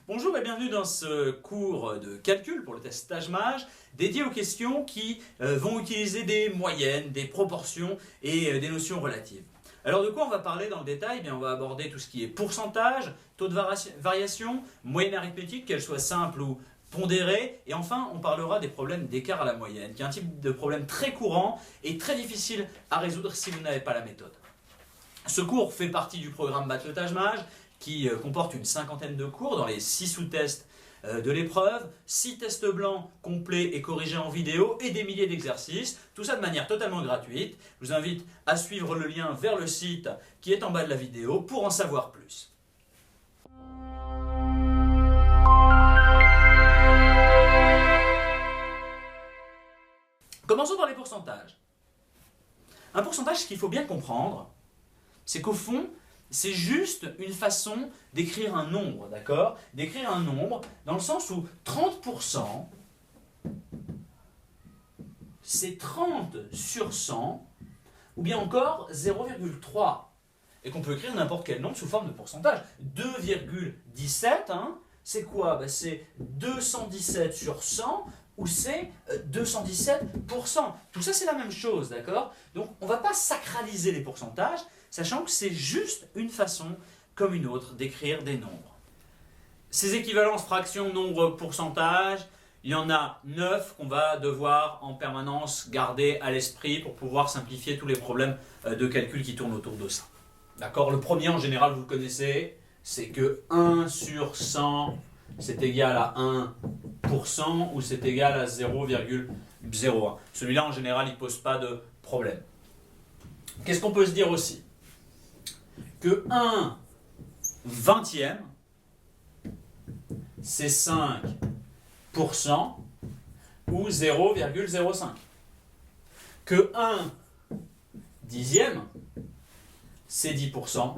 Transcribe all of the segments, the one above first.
Bonjour et bienvenue dans ce cours de calcul pour le test Stage-Mage dédié aux questions qui vont utiliser des moyennes, des proportions et des notions relatives. Alors de quoi on va parler dans le détail? On va aborder tout ce qui est pourcentage, taux de variation, moyenne arithmétique, qu'elle soit simple ou pondérée, et enfin on parlera des problèmes d'écart à la moyenne, qui est un type de problème très courant et très difficile à résoudre si vous n'avez pas la méthode. Ce cours fait partie du programme Battre Stage-Mage qui comporte une cinquantaine de cours dans les 6 sous-tests de l'épreuve, 6 tests blancs complets et corrigés en vidéo et des milliers d'exercices, tout ça de manière totalement gratuite. Je vous invite à suivre le lien vers le site qui est en bas de la vidéo pour en savoir plus. Commençons par les pourcentages. Un pourcentage, ce qu'il faut bien comprendre, c'est qu'au fond, c'est juste une façon d'écrire un nombre, d'accord? D'écrire un nombre dans le sens où 30%, c'est 30 sur 100, ou bien encore 0,3. Et qu'on peut écrire n'importe quel nombre sous forme de pourcentage. 2,17, c'est quoi? C'est 217 sur 100, ou c'est 217%. Tout ça, c'est la même chose, d'accord? Donc, on ne va pas sacraliser les pourcentages, sachant que c'est juste une façon, comme une autre, d'écrire des nombres. Ces équivalences fractions, nombres, pourcentages, il y en a 9 qu'on va devoir en permanence garder à l'esprit pour pouvoir simplifier tous les problèmes de calcul qui tournent autour de ça. D'accord? Le premier, en général, vous le connaissez, c'est que 1 sur 100, c'est égal à 1% ou c'est égal à 0,01. Celui-là, en général, il ne pose pas de problème. Qu'est-ce qu'on peut se dire aussi? Que 1 vingtième, c'est 5% ou 0,05. Que 1 dixième, c'est 10%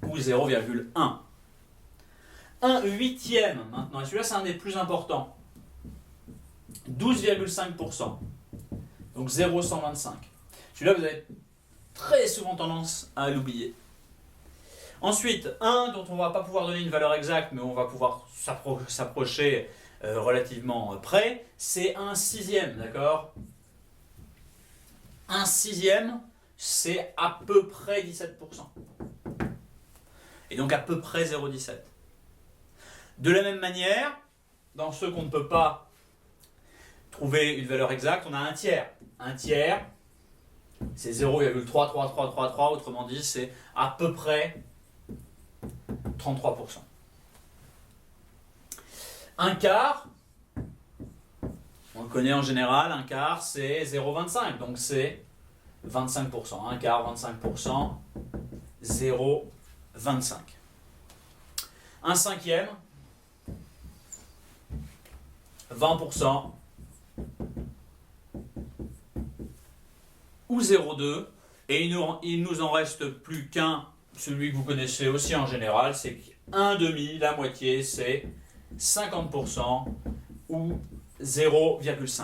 ou 0,1. 1 huitième maintenant, et celui-là c'est un des plus importants, 12,5%, donc 0,125. Celui-là vous avez très souvent tendance à l'oublier. Ensuite, 1 dont on ne va pas pouvoir donner une valeur exacte, mais on va pouvoir s'approcher relativement près, c'est 1 sixième, d'accord? 1 sixième, c'est à peu près 17%. Et donc à peu près 0,17. De la même manière, dans ceux qu'on ne peut pas trouver une valeur exacte, on a un tiers. Un tiers, c'est 0,33333, autrement dit, c'est à peu près 33%. Un quart, on le connaît en général, un quart c'est 0,25, donc c'est 25%. Un quart, 25%, 0,25. Un cinquième, 20% ou 0,2, et il nous en reste plus qu'un, celui que vous connaissez aussi en général, c'est un demi, la moitié, c'est 50% ou 0,5.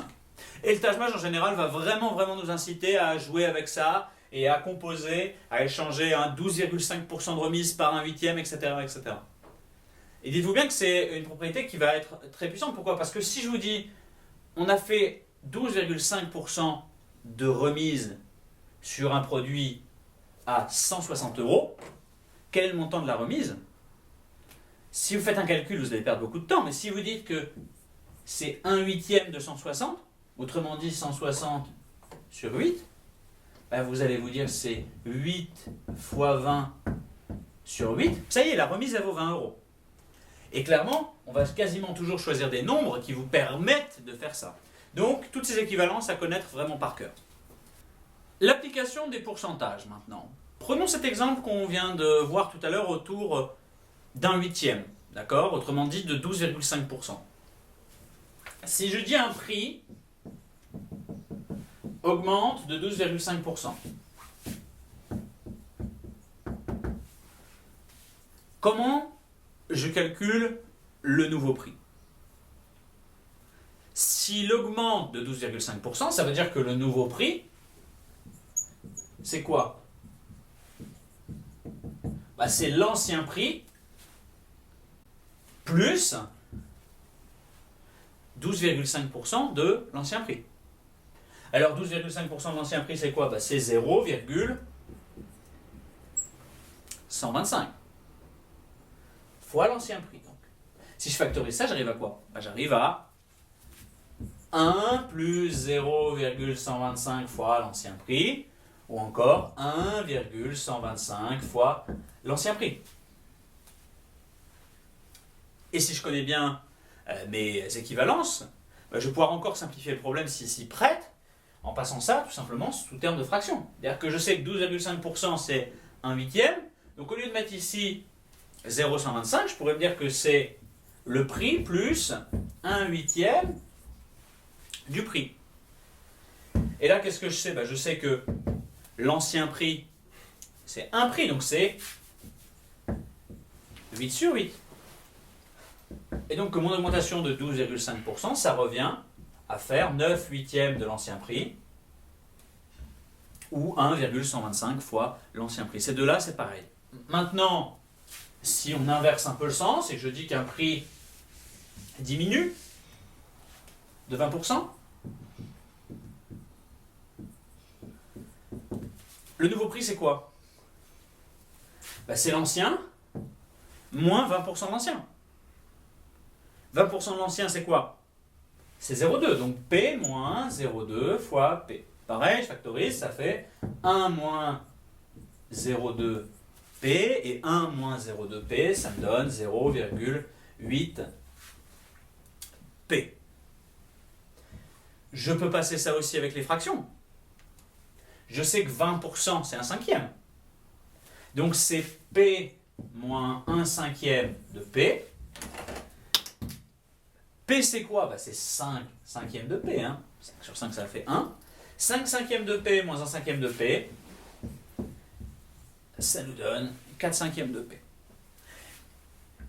Et le Stage-Mage en général va vraiment nous inciter à jouer avec ça et à composer, à échanger un 12,5% de remise par un huitième, etc., etc. Et dites-vous bien que c'est une propriété qui va être très puissante. Pourquoi? Parce que si je vous dis, on a fait 12,5% de remise sur un produit à 160 €, quel est le montant de la remise? Si vous faites un calcul, vous allez perdre beaucoup de temps, mais si vous dites que c'est 1 huitième de 160, autrement dit 160 sur 8, vous allez vous dire c'est 8 fois 20 sur 8, ça y est, la remise elle vaut 20 €. Et clairement, on va quasiment toujours choisir des nombres qui vous permettent de faire ça. Donc, toutes ces équivalences à connaître vraiment par cœur. L'application des pourcentages maintenant. Prenons cet exemple qu'on vient de voir tout à l'heure autour d'un huitième, d'accord? Autrement dit de 12,5%. Si je dis un prix augmente de 12,5%, comment je calcule le nouveau prix? S'il augmente de 12,5%, ça veut dire que le nouveau prix, c'est quoi? C'est l'ancien prix plus 12,5% de l'ancien prix. Alors 12,5% de l'ancien prix, c'est quoi? Bah, c'est 0,125 fois l'ancien prix. Donc, si je factorise ça, j'arrive à quoi? Bah, j'arrive à 1 plus 0,125 fois l'ancien prix, ou encore 1,125 fois l'ancien prix. Et si je connais bien mes équivalences, bah, je vais pouvoir encore simplifier le problème s'y prête, en passant ça tout simplement sous terme de fraction. C'est-à-dire que je sais que 12,5% c'est 1 huitième, donc au lieu de mettre ici 0,125, je pourrais me dire que c'est le prix plus 1 huitième du prix. Et là, qu'est-ce que je sais? Je sais que l'ancien prix, c'est un prix, donc c'est 8 sur 8. Et donc, mon augmentation de 12,5%, ça revient à faire 9 huitièmes de l'ancien prix, ou 1,125 fois l'ancien prix. Ces deux-là, c'est pareil. Maintenant, si on inverse un peu le sens, et que je dis qu'un prix diminue de 20%, le nouveau prix, c'est quoi? C'est l'ancien moins 20% de l'ancien. 20% de l'ancien, c'est quoi? C'est 0,2. Donc P moins 0,2 fois P. Pareil, je factorise, ça fait 1 moins 0,2 P et 1 moins 0,2 P, ça me donne 0,8 P. Je peux passer ça aussi avec les fractions. Je sais que 20%, c'est 1 cinquième. Donc c'est P moins 1 cinquième de P. P c'est quoi? C'est 5 cinquièmes de P. 5 sur 5 ça fait 1. 5 cinquièmes de P moins 1 cinquième de P, ça nous donne 4 cinquièmes de P.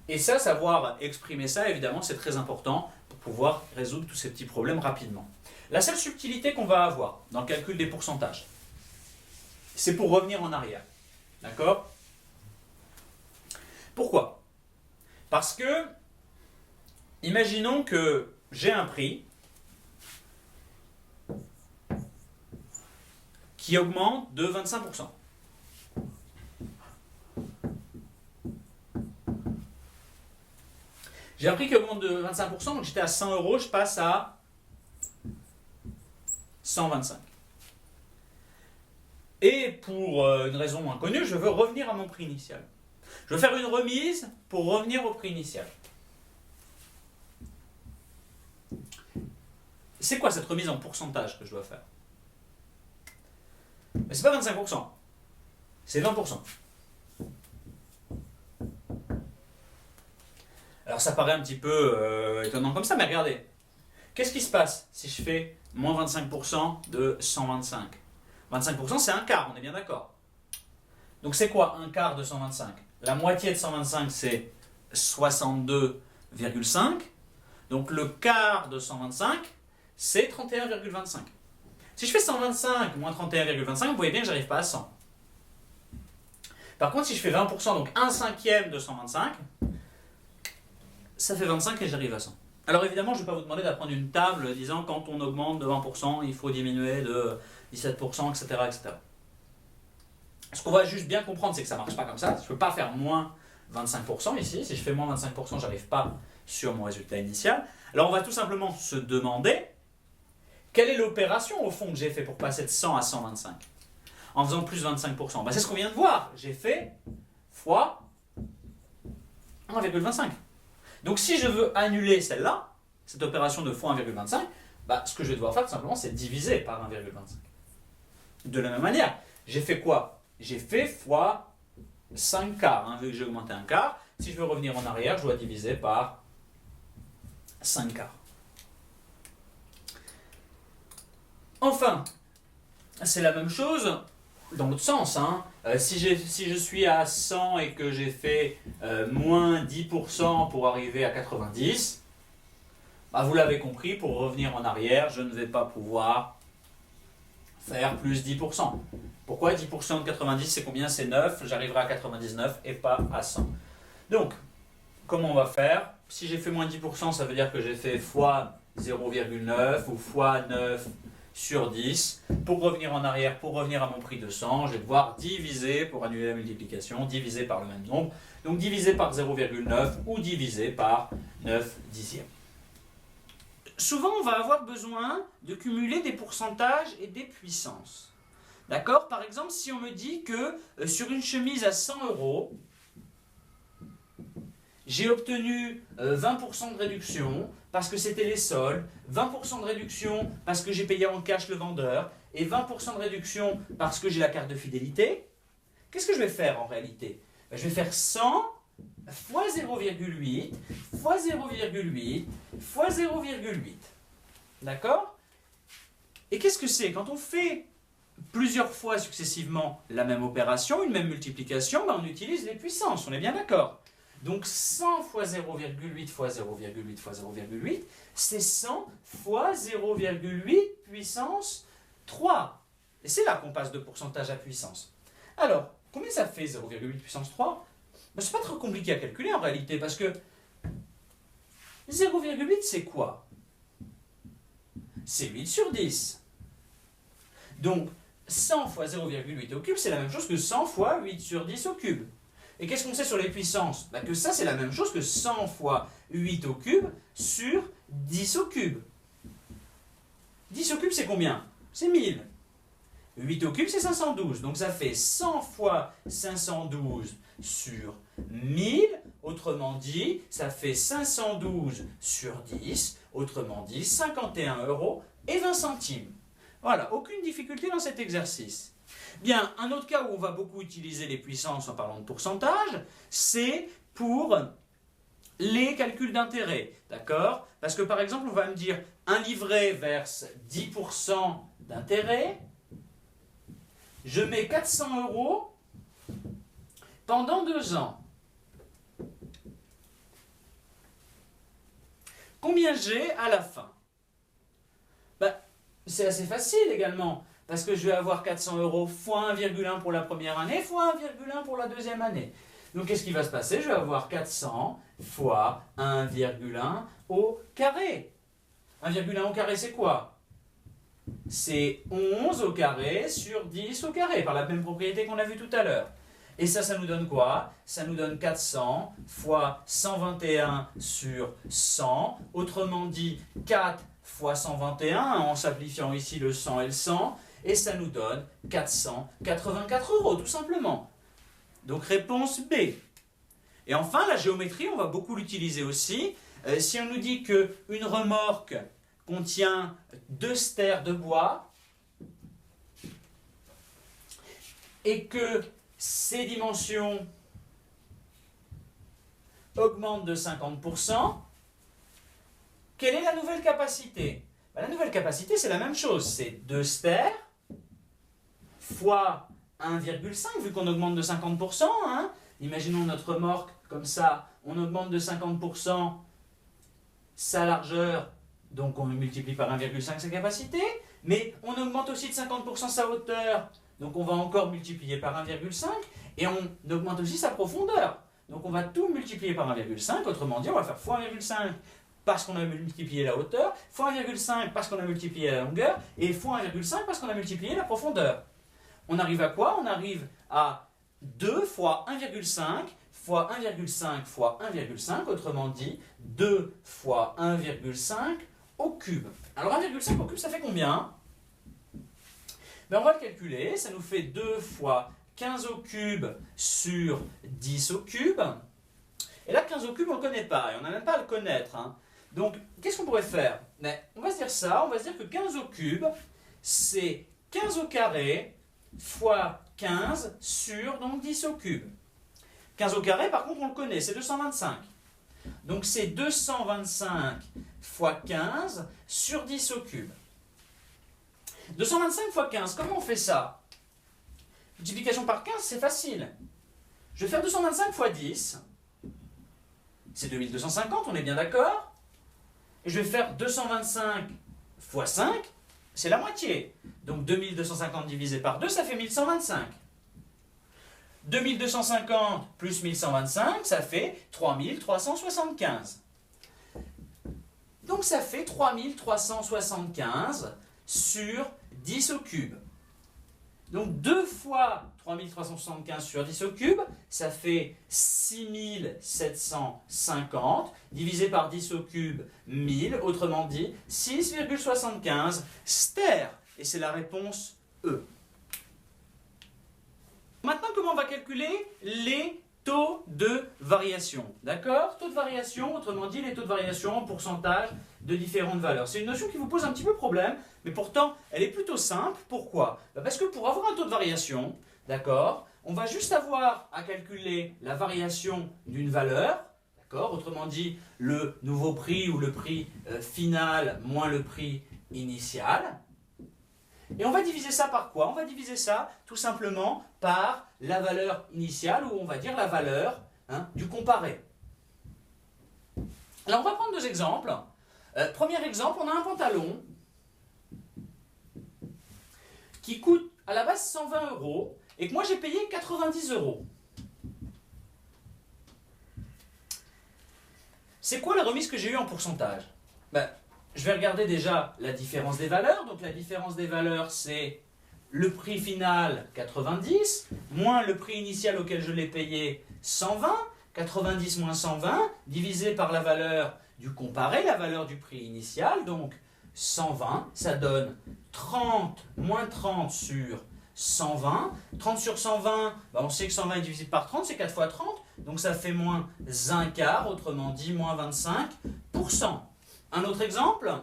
Et ça, savoir exprimer ça, évidemment, c'est très important pour pouvoir résoudre tous ces petits problèmes rapidement. La seule subtilité qu'on va avoir dans le calcul des pourcentages, c'est pour revenir en arrière. D'accord? Pourquoi? Parce que, imaginons que j'ai un prix qui augmente de 25%. J'ai un prix qui augmente de 25%, donc j'étais à 100 euros, je passe à 125. Et pour une raison inconnue, je veux revenir à mon prix initial. Je veux faire une remise pour revenir au prix initial. C'est quoi cette remise en pourcentage que je dois faire? Mais c'est pas 25%, c'est 20%. Alors ça paraît un petit peu étonnant comme ça, mais regardez. Qu'est-ce qui se passe si je fais moins 25% de 125? 25% c'est un quart, on est bien d'accord. Donc c'est quoi un quart de 125? La moitié de 125 c'est 62,5. Donc le quart de 125 c'est 31,25. Si je fais 125 moins 31,25, vous voyez bien que j'arrive pas à 100. Par contre, si je fais 20%, donc 1 cinquième de 125, ça fait 25 et j'arrive à 100. Alors évidemment, je ne vais pas vous demander d'apprendre une table disant quand on augmente de 20%, il faut diminuer de 17%, etc. etc. Ce qu'on va juste bien comprendre, c'est que ça ne marche pas comme ça. Je ne peux pas faire moins 25% ici. Si je fais moins 25%, je n'arrive pas sur mon résultat initial. Alors on va tout simplement se demander quelle est l'opération au fond que j'ai fait pour passer de 100 à 125 en faisant plus 25%? C'est ce qu'on vient de voir. J'ai fait fois 1,25. Donc si je veux annuler celle-là, cette opération de fois 1,25, ce que je vais devoir faire tout simplement, c'est diviser par 1,25. De la même manière, j'ai fait quoi? J'ai fait fois 5 quarts, vu que j'ai augmenté un quart. Si je veux revenir en arrière, je dois diviser par 5 quarts. Enfin, c'est la même chose dans l'autre sens. Si je suis à 100 et que j'ai fait moins 10% pour arriver à 90, vous l'avez compris, pour revenir en arrière, je ne vais pas pouvoir faire plus 10%. Pourquoi 10% de 90, c'est combien? C'est 9, j'arriverai à 99 et pas à 100. Donc, comment on va faire? Si j'ai fait moins 10%, ça veut dire que j'ai fait fois 0,9 ou fois 9 sur 10. Pour revenir en arrière, pour revenir à mon prix de 100, je vais devoir diviser, pour annuler la multiplication, diviser par le même nombre. Donc diviser par 0,9 ou diviser par 9 dixièmes. Souvent, on va avoir besoin de cumuler des pourcentages et des puissances. D'accord? Par exemple, si on me dit que sur une chemise à 100 €, j'ai obtenu 20% de réduction parce que c'était les soldes, 20% de réduction parce que j'ai payé en cash le vendeur, et 20% de réduction parce que j'ai la carte de fidélité. Qu'est-ce que je vais faire en réalité? Je vais faire 100 fois 0,8 fois 0,8 fois 0,8. D'accord? Et qu'est-ce que c'est? Quand on fait plusieurs fois successivement la même opération, une même multiplication, on utilise les puissances, on est bien d'accord? Donc 100 fois 0,8 fois 0,8 fois 0,8, c'est 100 fois 0,8 puissance 3. Et c'est là qu'on passe de pourcentage à puissance. Alors, combien ça fait 0,8 puissance 3? C'est pas trop compliqué à calculer en réalité, parce que 0,8 c'est quoi? C'est 8 sur 10. Donc 100 fois 0,8 au cube, c'est la même chose que 100 fois 8 sur 10 au cube. Et qu'est-ce qu'on sait sur les puissances? Que ça, c'est la même chose que 100 fois 8 au cube sur 10 au cube. 10 au cube, c'est combien? C'est 1000. 8 au cube, c'est 512. Donc ça fait 100 fois 512 sur 1000. Autrement dit, ça fait 512 sur 10. Autrement dit, 51 € et 20 centimes. Voilà, aucune difficulté dans cet exercice. Bien, un autre cas où on va beaucoup utiliser les puissances en parlant de pourcentage, c'est pour les calculs d'intérêt. D'accord? Parce que par exemple, on va me dire un livret verse 10% d'intérêt. Je mets 400 € pendant 2 ans. Combien j'ai à la fin? C'est assez facile également, parce que je vais avoir 400 € fois 1,1 pour la première année, fois 1,1 pour la deuxième année. Donc qu'est-ce qui va se passer? Je vais avoir 400 fois 1,1 au carré. 1,1 au carré, c'est quoi? C'est 11 au carré sur 10 au carré, par la même propriété qu'on a vue tout à l'heure. Et ça nous donne quoi? Ça nous donne 400 fois 121 sur 100, autrement dit 4 fois 121, en simplifiant ici le 100 et le 100, et ça nous donne 484 €, tout simplement. Donc réponse B. Et enfin, la géométrie, on va beaucoup l'utiliser aussi. Si on nous dit qu'une remorque contient 2 stères de bois, et que ses dimensions augmentent de 50%, quelle est la nouvelle capacité? La nouvelle capacité, c'est la même chose. C'est 2 stères fois 1,5, vu qu'on augmente de 50%. Imaginons notre remorque comme ça. On augmente de 50% sa largeur, donc on multiplie par 1,5 sa capacité. Mais on augmente aussi de 50% sa hauteur, donc on va encore multiplier par 1,5. Et on augmente aussi sa profondeur. Donc on va tout multiplier par 1,5. Autrement dit, on va faire fois 1,5 parce qu'on a multiplié la hauteur, fois 1,5 parce qu'on a multiplié la longueur, et fois 1,5 parce qu'on a multiplié la profondeur. On arrive à quoi? On arrive à 2 fois 1,5 fois 1,5 fois 1,5, autrement dit 2 fois 1,5 au cube. Alors 1,5 au cube, ça fait combien? On va le calculer, ça nous fait 2 fois 15 au cube sur 10 au cube. Et là, 15 au cube, on ne le connaît pas, et on n'a même pas à le connaître. Donc, qu'est-ce qu'on pourrait faire? On va se dire ça, on va se dire que 15 au cube, c'est 15 au carré fois 15 sur donc 10 au cube. 15 au carré, par contre, on le connaît, c'est 225. Donc, c'est 225 fois 15 sur 10 au cube. 225 fois 15, comment on fait ça? Multiplication par 15, c'est facile. Je vais faire 225 fois 10. C'est 2250, on est bien d'accord? Et je vais faire 225 fois 5, c'est la moitié. Donc 2250 divisé par 2, ça fait 1125. 2250 plus 1125, ça fait 3375. Donc ça fait 3375 sur 10 au cube. Donc 2 fois 3375 sur 10 au cube, ça fait 6750 divisé par 10 au cube, 1000, autrement dit 6,75 stères. Et c'est la réponse E. Maintenant, comment on va calculer les taux de variation? D'accord? Taux de variation, autrement dit les taux de variation en pourcentage de différentes valeurs. C'est une notion qui vous pose un petit peu problème, mais pourtant elle est plutôt simple. Pourquoi? Parce que pour avoir un taux de variation, d'accord, on va juste avoir à calculer la variation d'une valeur, d'accord, autrement dit le nouveau prix ou le prix final moins le prix initial. Et on va diviser ça par quoi? On va diviser ça tout simplement par la valeur initiale, ou on va dire la valeur du comparé. Alors on va prendre deux exemples. Premier exemple, on a un pantalon qui coûte à la base 120 € et que moi j'ai payé 90 €. C'est quoi la remise que j'ai eue en pourcentage? Je vais regarder déjà la différence des valeurs. Donc la différence des valeurs, c'est le prix final 90 moins le prix initial auquel je l'ai payé 120. 90 moins 120 divisé par la valeur du comparé, la valeur du prix initial. Donc 120, ça donne 30 moins 30 sur 120. 30 sur 120, on sait que 120 est divisé par 30, c'est 4 fois 30. Donc ça fait moins un quart, autrement dit moins 25%. Un autre exemple,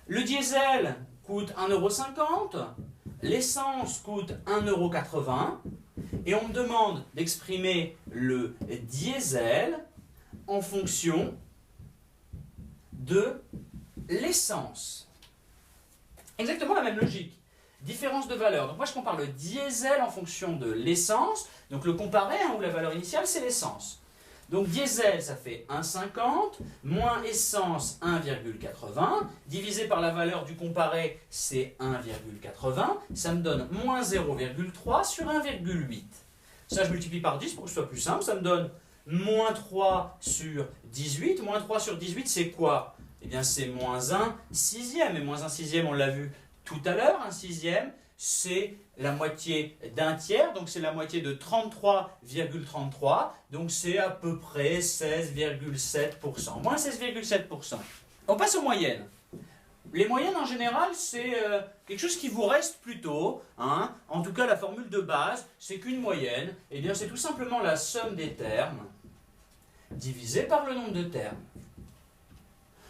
le diesel coûte 1,50 €, l'essence coûte 1,80 € et on me demande d'exprimer le diesel en fonction de l'essence. Exactement la même logique. Différence de valeur. Donc moi je compare le diesel en fonction de l'essence. Donc le comparé, où la valeur initiale c'est l'essence. Donc diesel, ça fait 1,50, moins essence, 1,80, divisé par la valeur du comparé, c'est 1,80, ça me donne moins 0,3 sur 1,8. Ça, je multiplie par 10 pour que ce soit plus simple, ça me donne moins 3 sur 18. Moins 3 sur 18, c'est quoi? Eh bien, c'est moins 1 sixième, et moins 1 sixième, on l'a vu tout à l'heure, 1 sixième, c'est la moitié d'un tiers, donc c'est la moitié de 33,33, donc c'est à peu près 16,7%, moins 16,7%. On passe aux moyennes. Les moyennes en général, c'est quelque chose qui vous reste plutôt, en tout cas la formule de base, c'est qu'une moyenne, eh bien c'est tout simplement la somme des termes divisée par le nombre de termes.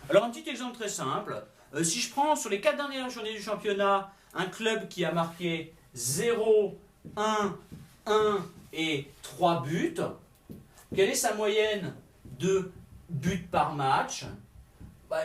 Alors un petit exemple très simple, si je prends sur les 4 dernières journées du championnat, un club qui a marqué 0, 1, 1 et 3 buts, quelle est sa moyenne de buts par match?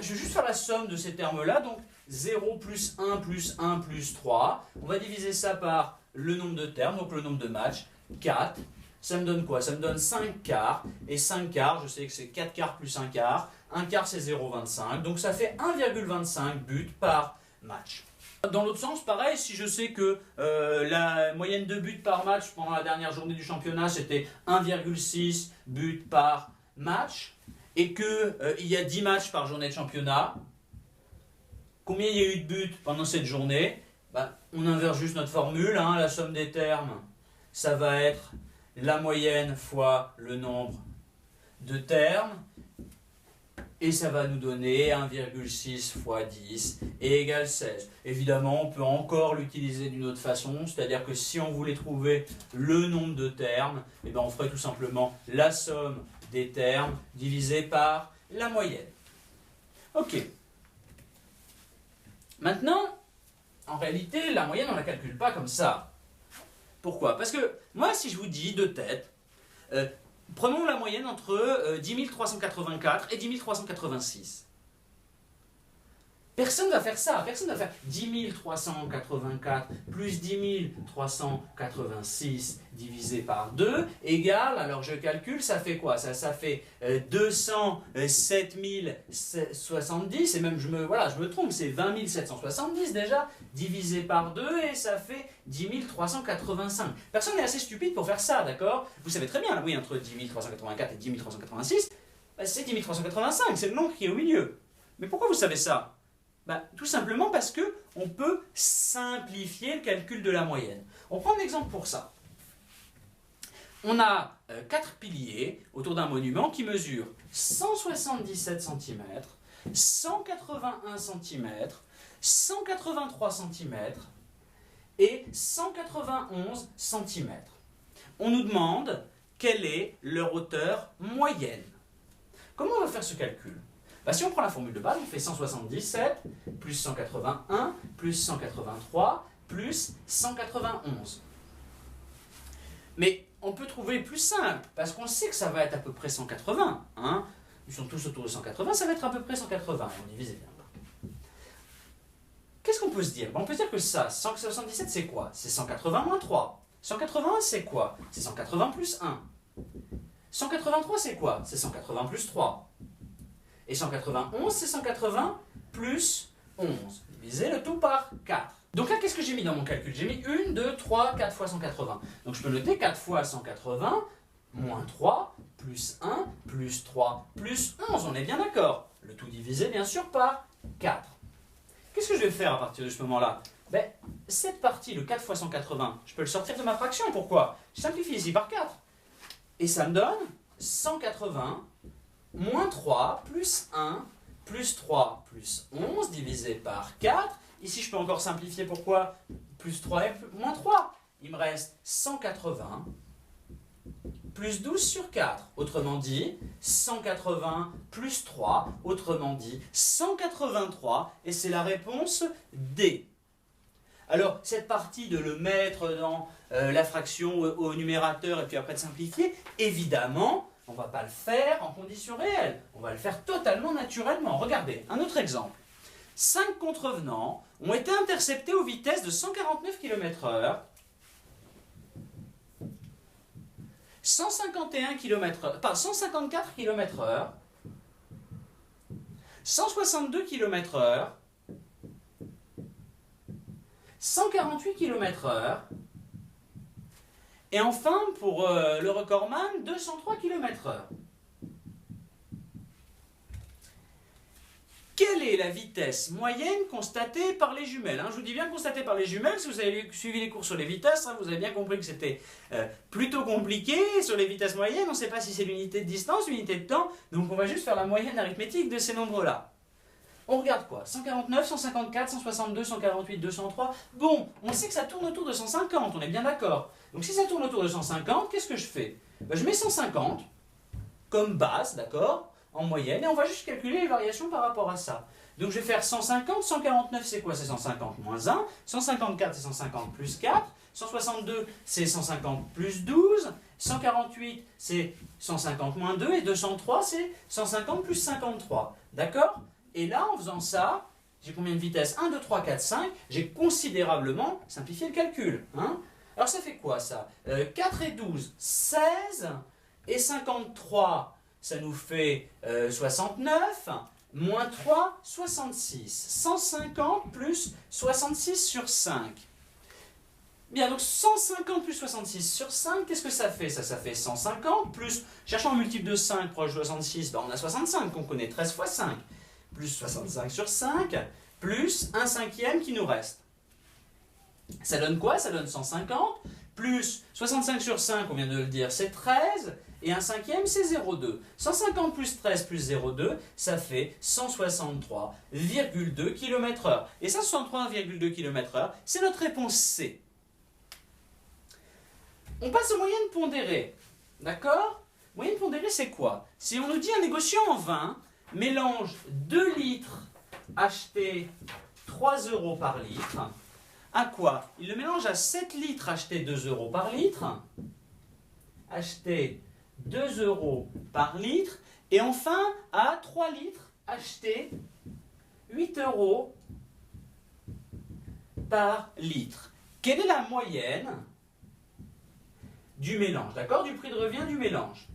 Je vais juste faire la somme de ces termes-là, donc 0 plus 1 plus 1 plus 3. On va diviser ça par le nombre de termes, donc le nombre de matchs, 4. Ça me donne quoi? Ça me donne 5 quarts, et 5 quarts, je sais que c'est 4 quarts plus 1 quart. 1 quart c'est 0,25, donc ça fait 1,25 buts par match. Dans l'autre sens, pareil, si je sais que la moyenne de buts par match pendant la dernière journée du championnat, c'était 1,6 buts par match, et qu'il y a 10 matchs par journée de championnat, combien il y a eu de buts pendant cette journée? On inverse juste notre formule, la somme des termes, ça va être la moyenne fois le nombre de termes, et ça va nous donner 1,6 fois 10 et égale 16. Évidemment, on peut encore l'utiliser d'une autre façon, c'est-à-dire que si on voulait trouver le nombre de termes, on ferait tout simplement la somme des termes divisée par la moyenne. Ok. Maintenant, en réalité, la moyenne, on ne la calcule pas comme ça. Pourquoi? Parce que moi, si je vous dis de tête, prenons la moyenne entre 10 384 et 10 386. Personne ne va faire ça. Personne ne va faire 10 384 plus 10 386 divisé par 2 égale, alors je calcule, ça fait quoi? Ça fait 207 070, et même je me trompe, c'est 20 770 déjà, divisé par 2, et ça fait 10 385. Personne n'est assez stupide pour faire ça, d'accord? Vous savez très bien, la moyenne entre 10 384 et 10 386, c'est 10 385, c'est le nombre qui est au milieu. Mais pourquoi vous savez ça? Tout simplement parce qu'on peut simplifier le calcul de la moyenne. On prend un exemple pour ça. On a 4 piliers autour d'un monument qui mesurent 177 cm, 181 cm, 183 cm et 191 cm. On nous demande quelle est leur hauteur moyenne. Comment on va faire ce calcul? Si on prend la formule de base, on fait 177 plus 181 plus 183 plus 191. Mais on peut trouver plus simple, parce qu'on sait que ça va être à peu près 180. Hein. Ils sont tous autour de 180, ça va être à peu près 180. On divise bien. Qu'est-ce qu'on peut se dire? On peut se dire que ça, 177 c'est quoi? C'est 180 moins 3. 181 c'est quoi? C'est 180 plus 1. 183 c'est quoi? C'est 180 plus 3. Et 191, c'est 180 plus 11. Diviser le tout par 4. Donc là, qu'est-ce que j'ai mis dans mon calcul? J'ai mis 1, 2, 3, 4 fois 180. Donc je peux noter 4 fois 180, moins 3, plus 1, plus 3, plus 11. On est bien d'accord. Le tout divisé, bien sûr, par 4. Qu'est-ce que je vais faire à partir de ce moment-là? Cette partie, le 4 fois 180, je peux le sortir de ma fraction. Pourquoi? Je simplifie ici par 4. Et ça me donne 180 moins 3 plus 1 plus 3 plus 11 divisé par 4. Ici, je peux encore simplifier. Pourquoi? Plus 3 et moins 3. Il me reste 180 plus 12 sur 4. Autrement dit, 180 plus 3. Autrement dit, 183. Et c'est la réponse D. Alors, cette partie de le mettre dans la fraction au numérateur et puis après de simplifier, évidemment, on ne va pas le faire en conditions réelles. On va le faire totalement naturellement. Regardez, un autre exemple. 5 contrevenants ont été interceptés aux vitesses de 149 km/h, 154 km/h, 162 km/h, 148 km/h, et enfin, pour le recordman, 203 km/h. Quelle est la vitesse moyenne constatée par les jumelles? Je vous dis bien constatée par les jumelles. Si vous avez suivi les cours sur les vitesses, vous avez bien compris que c'était plutôt compliqué. Sur les vitesses moyennes, on ne sait pas si c'est l'unité de distance, l'unité de temps. Donc on va juste faire la moyenne arithmétique de ces nombres-là. On regarde quoi? 149, 154, 162, 148, 203. Bon, on sait que ça tourne autour de 150, on est bien d'accord. Donc si ça tourne autour de 150, qu'est-ce que je fais? Je mets 150 comme base, d'accord, en moyenne, et on va juste calculer les variations par rapport à ça. Donc je vais faire 150, 149 c'est quoi? C'est 150 moins 1, 154 c'est 150 plus 4, 162 c'est 150 plus 12, 148 c'est 150 moins 2, et 203 c'est 150 plus 53, d'accord? Et là, en faisant ça, j'ai combien de vitesses? 1, 2, 3, 4, 5. J'ai considérablement simplifié le calcul. Alors ça fait quoi ça? 4 et 12, 16. Et 53, ça nous fait 69. Moins 3, 66. 150 plus 66 sur 5. Bien, donc 150 plus 66 sur 5, qu'est-ce que ça fait? Ça fait 150 plus, cherchons un multiple de 5 proche de 66, on a 65 qu'on connaît, 13 fois 5. Plus 65 sur 5, plus 1 cinquième qui nous reste. Ça donne quoi? Ça donne 150, plus 65 sur 5, on vient de le dire, c'est 13, et 1 cinquième, c'est 0,2. 150 plus 13 plus 0,2, ça fait 163,2 km/h. Et ça, 163,2 km/h, c'est notre réponse C. On passe aux moyennes pondérées. D'accord? Moyenne pondérée, c'est quoi? Si on nous dit un négociant en vin mélange 2 litres achetés 3 € par litre, à quoi? Il le mélange à 7 litres achetés 2 € par litre, achetés 2 € par litre, et enfin à 3 litres achetés 8 8 euros par litre. Quelle est la moyenne du mélange, d'accord? Du prix de revient du mélange.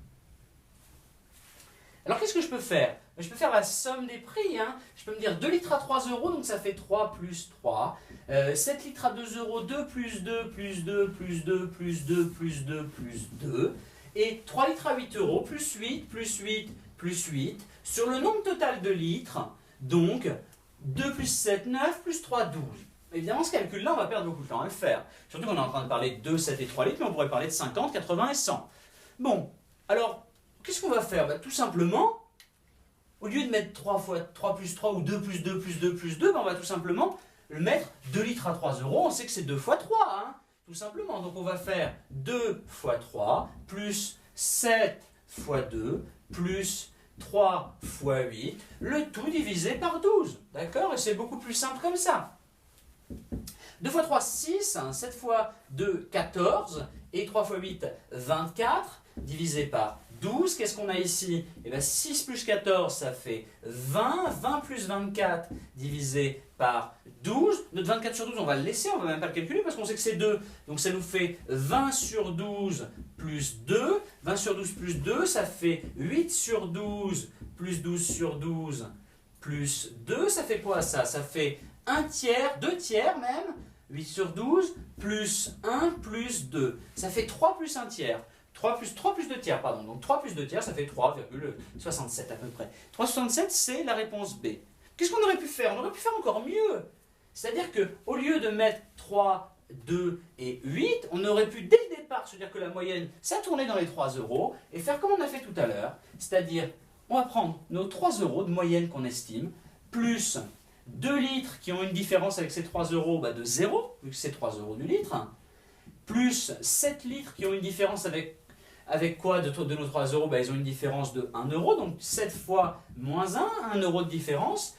Alors qu'est-ce que je peux faire? Je peux faire la somme des prix. Hein. Je peux me dire 2 litres à 3 euros, donc ça fait 3 plus 3. 7 litres à 2 euros, 2 plus 2 plus 2 plus 2 plus 2 plus 2 plus 2. Et 3 litres à 8 euros, plus 8, plus 8, plus 8. Sur le nombre total de litres, donc 2 plus 7, 9, plus 3, 12. Évidemment, ce calcul-là, on va perdre beaucoup de temps à le faire. Surtout qu'on est en train de parler de 2, 7 et 3 litres, mais on pourrait parler de 50, 80 et 100. Bon, alors, qu'est-ce qu'on va faire? Tout simplement, au lieu de mettre 3 plus 3 ou 2 plus 2 plus 2 plus 2, on va tout simplement le mettre 2 litres à 3 euros. On sait que c'est 2 fois 3, hein, tout simplement. Donc on va faire 2 fois 3 plus 7 fois 2 plus 3 fois 8, le tout divisé par 12. D'accord? Et c'est beaucoup plus simple comme ça. 2 fois 3, 6, 7 fois 2, 14, et 3 fois 8, 24, divisé par 12. Qu'est-ce qu'on a ici? Eh bien, 6 plus 14, ça fait 20. 20 plus 24, divisé par 12. Notre 24 sur 12, on va le laisser, on ne va même pas le calculer parce qu'on sait que c'est 2. Donc ça nous fait 20 sur 12 plus 2. 20 sur 12 plus 2, ça fait 8 sur 12 plus 12 sur 12 plus 2. Ça fait quoi ça? Ça fait 1 tiers, 2 tiers même. 8 sur 12 plus 1 plus 2. Ça fait 3 plus 1 tiers. 3 plus 2 tiers, pardon. Donc 3 plus 2 tiers, ça fait 3,67 à peu près. 3,67, c'est la réponse B. Qu'est-ce qu'on aurait pu faire? On aurait pu faire encore mieux. C'est-à-dire qu'au lieu de mettre 3, 2 et 8, on aurait pu dès le départ se dire que la moyenne, ça tournait dans les 3 euros et faire comme on a fait tout à l'heure. C'est-à-dire, on va prendre nos 3 euros de moyenne qu'on estime, plus 2 litres qui ont une différence avec ces 3 euros de 0, vu que c'est 3 euros du litre, plus 7 litres qui ont une différence avec quoi de nos 3 euros? Ils ont une différence de 1 euro, donc 7 fois moins 1 euro de différence.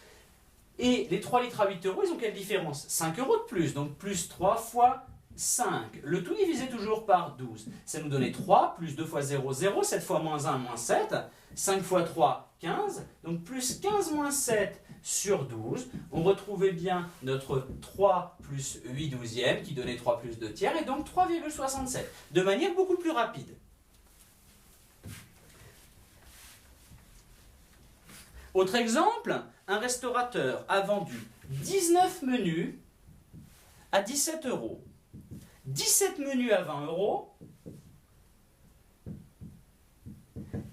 Et les 3 litres à 8 euros, ils ont quelle différence? 5 euros de plus, donc plus 3 fois 5. Le tout divisé toujours par 12. Ça nous donnait 3, plus 2 fois 0, 0, 7 fois moins 1, moins 7. 5 fois 3, 15. Donc plus 15 moins 7 sur 12. On retrouvait bien notre 3 plus 8 douzièmes qui donnait 3 plus 2 tiers et donc 3,67. De manière beaucoup plus rapide. Autre exemple, un restaurateur a vendu 19 menus à 17 euros, 17 menus à 20 euros,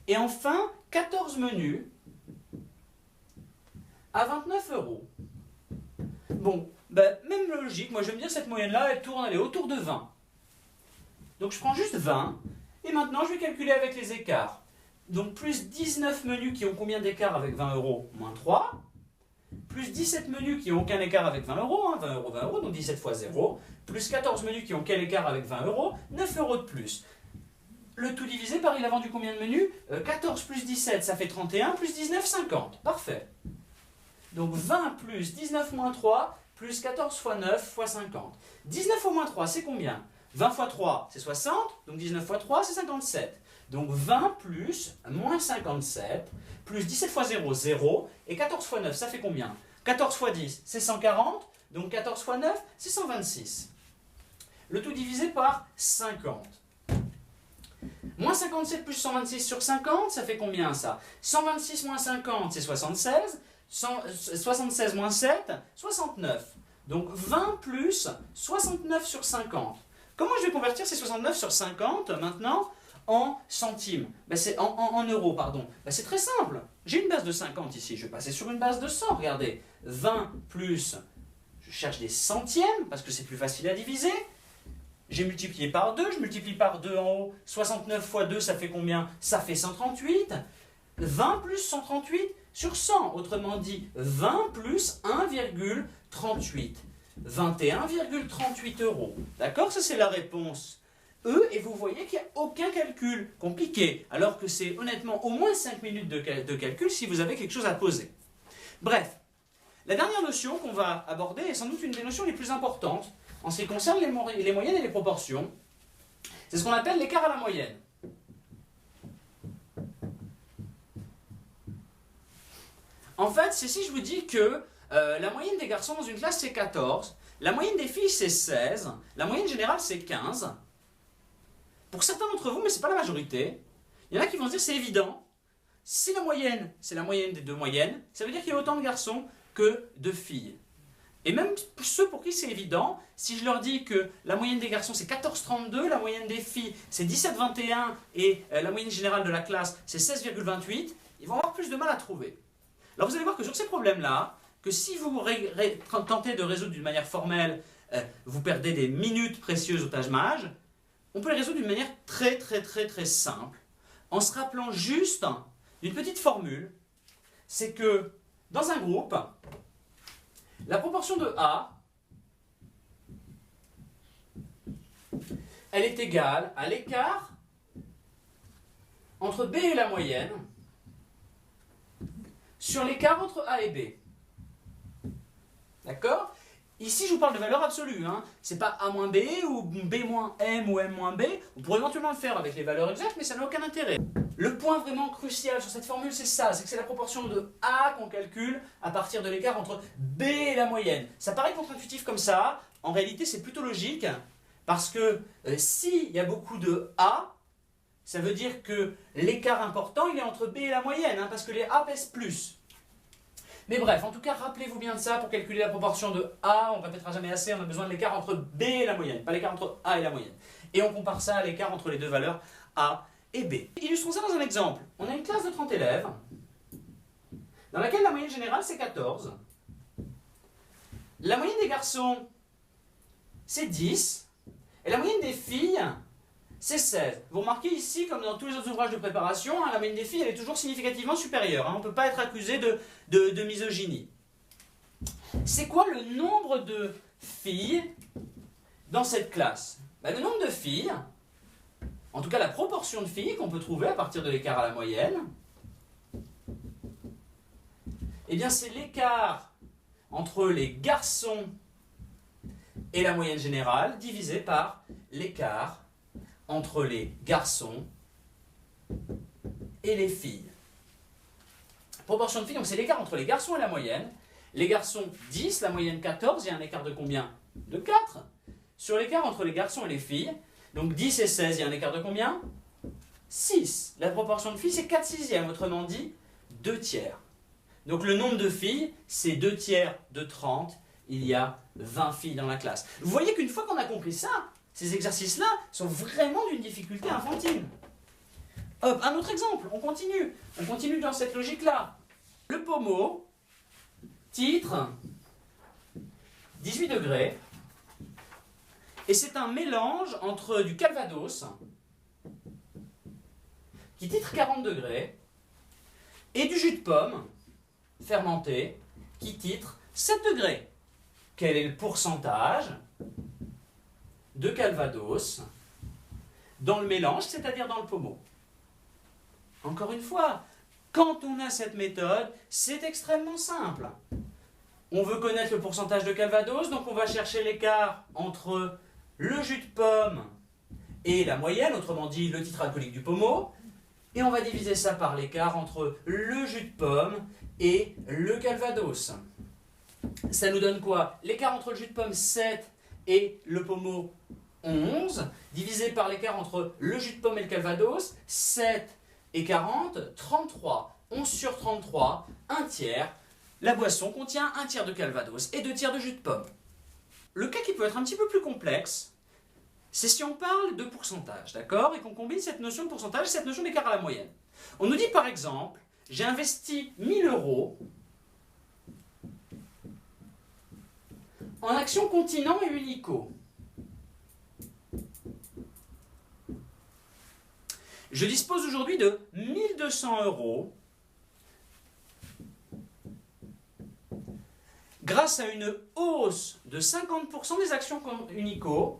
et enfin 14 menus à 29 euros. Bon, même logique, moi je vais me dire cette moyenne-là, elle tourne, elle est autour de 20. Donc je prends juste 20, et maintenant je vais calculer avec les écarts. Donc plus 19 menus qui ont combien d'écart avec 20 euros? Moins 3. Plus 17 menus qui n'ont aucun écart avec 20 euros, 20 euros, 20 euros, donc 17 fois 0. Plus 14 menus qui ont quel écart avec 20 euros? 9 euros de plus. Le tout divisé par, il a vendu combien de menus? 14 plus 17, ça fait 31, plus 19, 50. Parfait. Donc 20 plus 19 moins 3, plus 14 fois 9 fois 50. 19 fois moins 3, c'est combien? 20 fois 3, c'est 60, donc 19 fois 3, c'est 57. Donc 20 plus moins 57, plus 17 fois 0, 0, et 14 fois 9, ça fait combien? 14 fois 10, c'est 140, donc 14 fois 9, c'est 126. Le tout divisé par 50. Moins 57 plus 126 sur 50, ça fait combien ça? 126 moins 50, c'est 76. 76 moins 7, 69. Donc 20 plus 69 sur 50. Comment je vais convertir ces 69 sur 50 maintenant en centimes? C'est en euros, pardon. C'est très simple. J'ai une base de 50 ici. Je vais passer sur une base de 100. Regardez. 20 plus, je cherche des centièmes parce que c'est plus facile à diviser. J'ai multiplié par 2. Je multiplie par 2 en haut. 69 fois 2, ça fait combien? Ça fait 138. 20 plus 138 sur 100. Autrement dit, 20 plus 1,38. 21,38 euros. D'accord? Ça, c'est la réponse E. Et vous voyez qu'il n'y a aucun calcul compliqué. Alors que c'est honnêtement au moins 5 minutes de calcul si vous avez quelque chose à poser. Bref, la dernière notion qu'on va aborder est sans doute une des notions les plus importantes en ce qui concerne les moyennes et les proportions. C'est ce qu'on appelle l'écart à la moyenne. En fait, c'est si je vous dis que La moyenne des garçons dans une classe, c'est 14. La moyenne des filles, c'est 16. La moyenne générale, c'est 15. Pour certains d'entre vous, mais ce n'est pas la majorité, il y en a qui vont se dire c'est évident. Si la moyenne, c'est la moyenne des deux moyennes, ça veut dire qu'il y a autant de garçons que de filles. Et même ceux pour qui c'est évident, si je leur dis que la moyenne des garçons c'est 14,32, la moyenne des filles c'est 17,21 et la moyenne générale de la classe c'est 16,28, ils vont avoir plus de mal à trouver. Alors vous allez voir que sur ces problèmes-là, que si vous tentez de résoudre d'une manière formelle, vous perdez des minutes précieuses au tâche-mage, on peut les résoudre d'une manière très simple, en se rappelant juste d'une petite formule, c'est que dans un groupe, la proportion de A, elle est égale à l'écart entre B et la moyenne sur l'écart entre A et B. D'accord? Ici, je vous parle de valeur absolue. Ce n'est pas A moins B ou B moins M ou M moins B. Vous pourrez éventuellement le faire avec les valeurs exactes, mais ça n'a aucun intérêt. Le point vraiment crucial sur cette formule, c'est ça. C'est que c'est la proportion de A qu'on calcule à partir de l'écart entre B et la moyenne. Ça paraît contre-intuitif comme ça. En réalité, c'est plutôt logique. Parce que s'il y a beaucoup de A, ça veut dire que l'écart important, il est entre B et la moyenne. Parce que les A pèsent plus. Mais bref, en tout cas, rappelez-vous bien de ça pour calculer la proportion de A. On ne répétera jamais assez, on a besoin de l'écart entre B et la moyenne, pas l'écart entre A et la moyenne. Et on compare ça à l'écart entre les deux valeurs A et B. Illustrons ça dans un exemple. On a une classe de 30 élèves, dans laquelle la moyenne générale c'est 14. La moyenne des garçons, c'est 10. Et la moyenne des filles, c'est 16. Vous remarquez ici, comme dans tous les autres ouvrages de préparation, la moyenne des filles, elle est toujours significativement supérieure. On ne peut pas être accusé de misogynie. C'est quoi le nombre de filles dans cette classe? Le nombre de filles, en tout cas la proportion de filles qu'on peut trouver à partir de l'écart à la moyenne, eh bien c'est l'écart entre les garçons et la moyenne générale divisé par l'écart entre les garçons et les filles. Proportion de filles, donc c'est l'écart entre les garçons et la moyenne. Les garçons 10, la moyenne 14, il y a un écart de combien? De 4. Sur l'écart entre les garçons et les filles, donc 10 et 16, il y a un écart de combien? 6. La proportion de filles, c'est 4 sixièmes, autrement dit 2 tiers. Donc le nombre de filles, c'est 2 tiers de 30, il y a 20 filles dans la classe. Vous voyez qu'une fois qu'on a compris ça, ces exercices-là sont vraiment d'une difficulté infantile. Hop, un autre exemple, on continue dans cette logique-là. Le pommeau, titre, 18 degrés, et c'est un mélange entre du calvados, qui titre 40 degrés, et du jus de pomme, fermenté, qui titre 7 degrés. Quel est le pourcentage de calvados dans le mélange, c'est-à-dire dans le pommeau? Encore une fois, quand on a cette méthode, c'est extrêmement simple. On veut connaître le pourcentage de calvados, donc on va chercher l'écart entre le jus de pomme et la moyenne, autrement dit le titre alcoolique du pommeau, et on va diviser ça par l'écart entre le jus de pomme et le calvados. Ça nous donne quoi? L'écart entre le jus de pomme 7 et le pommeau 11, divisé par l'écart entre le jus de pomme et le calvados, 7 et 40, 33. 11 sur 33, un tiers. La boisson contient un tiers de calvados et 2 tiers de jus de pomme. Le cas qui peut être un petit peu plus complexe, c'est si on parle de pourcentage, d'accord? Et qu'on combine cette notion de pourcentage et cette notion d'écart à la moyenne. On nous dit par exemple, j'ai investi 1000 € en actions continent et unico. Je dispose aujourd'hui de 1200 € grâce à une hausse de 50% des actions unico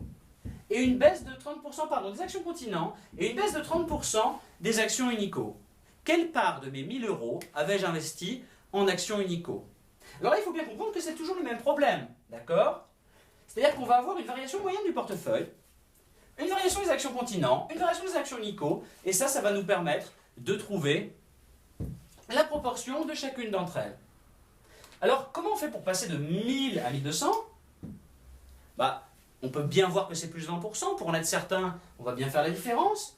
et une baisse de 30% des actions continent et une baisse de 30% des actions unico. Quelle part de mes 1000 € avais-je investi en actions unico? Alors là, il faut bien comprendre que c'est toujours le même problème, d'accord? C'est-à-dire qu'on va avoir une variation moyenne du portefeuille, une variation des actions continent, une variation des actions unico, et ça va nous permettre de trouver la proportion de chacune d'entre elles. Alors, comment on fait pour passer de 1000 à 1200? Bah, on peut bien voir que c'est plus 20%. Pour en être certain, on va bien faire la différence.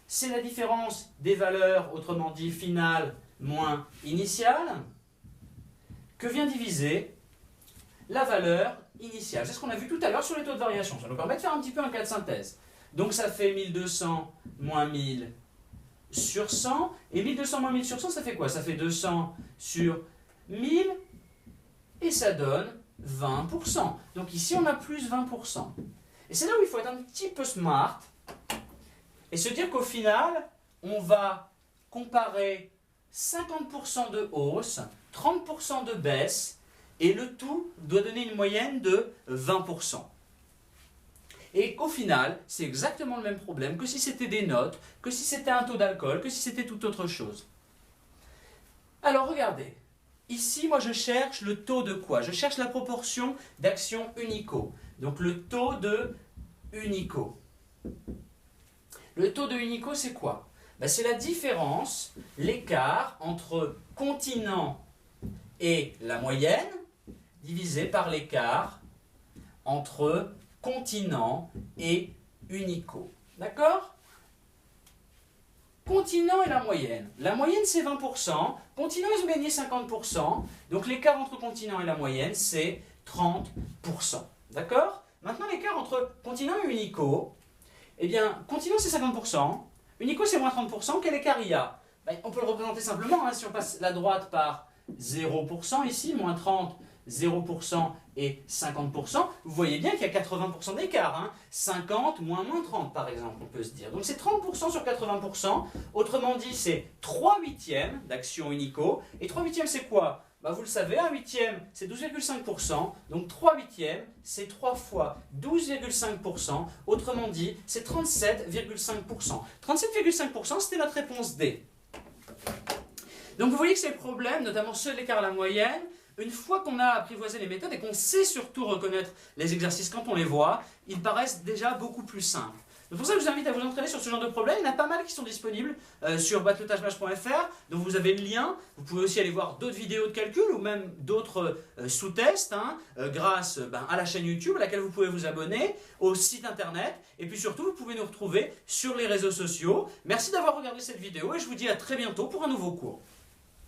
C'est la différence des valeurs, autrement dit finale moins initiale, que vient diviser la valeur initiale. C'est ce qu'on a vu tout à l'heure sur les taux de variation. Ça nous permet de faire un petit peu un cas de synthèse. Donc ça fait 1200 moins 1000 sur 100. Et 1200 moins 1000 sur 100, ça fait quoi? Ça fait 200 sur 1000 et ça donne 20%. Donc ici, on a plus 20%. Et c'est là où il faut être un petit peu smart et se dire qu'au final, on va comparer 50% de hausse, 30% de baisse, et le tout doit donner une moyenne de 20%. Et qu'au final, c'est exactement le même problème que si c'était des notes, que si c'était un taux d'alcool, que si c'était toute autre chose. Alors regardez, ici moi je cherche le taux de quoi? Je cherche la proportion d'actions unico. Donc le taux de unico. Le taux de unico c'est quoi? Ben, c'est la différence, l'écart entre continent et la moyenne divisé par l'écart entre continent et unico. D'accord? Continent et la moyenne. La moyenne c'est 20%, continent ils ont gagné 50%, donc l'écart entre continent et la moyenne c'est 30%. D'accord? Maintenant l'écart entre continent et unico, eh bien continent c'est 50%, unico c'est moins 30%, quel écart il y a? Ben, on peut le représenter simplement, hein, si on passe la droite par 0% ici, moins 30, 0% et 50%, vous voyez bien qu'il y a 80% d'écart. Hein. 50 moins 30 par exemple, on peut se dire. Donc c'est 30% sur 80%, autrement dit c'est 3 huitièmes d'action unico. Et 3 huitièmes c'est quoi? Bah, vous le savez, 1 huitième c'est 12,5%, donc 3 huitièmes c'est 3 fois 12,5%, autrement dit c'est 37,5%. 37,5% c'était notre réponse D. Donc vous voyez que ces problèmes, notamment ceux de l'écart à la moyenne, une fois qu'on a apprivoisé les méthodes et qu'on sait surtout reconnaître les exercices quand on les voit, ils paraissent déjà beaucoup plus simples. C'est pour ça que je vous invite à vous entraîner sur ce genre de problème. Il y en a pas mal qui sont disponibles sur bateautagematch.fr, dont vous avez le lien. Vous pouvez aussi aller voir d'autres vidéos de calcul ou même d'autres sous-tests grâce à la chaîne YouTube à laquelle vous pouvez vous abonner, au site internet. Et puis surtout, vous pouvez nous retrouver sur les réseaux sociaux. Merci d'avoir regardé cette vidéo et je vous dis à très bientôt pour un nouveau cours.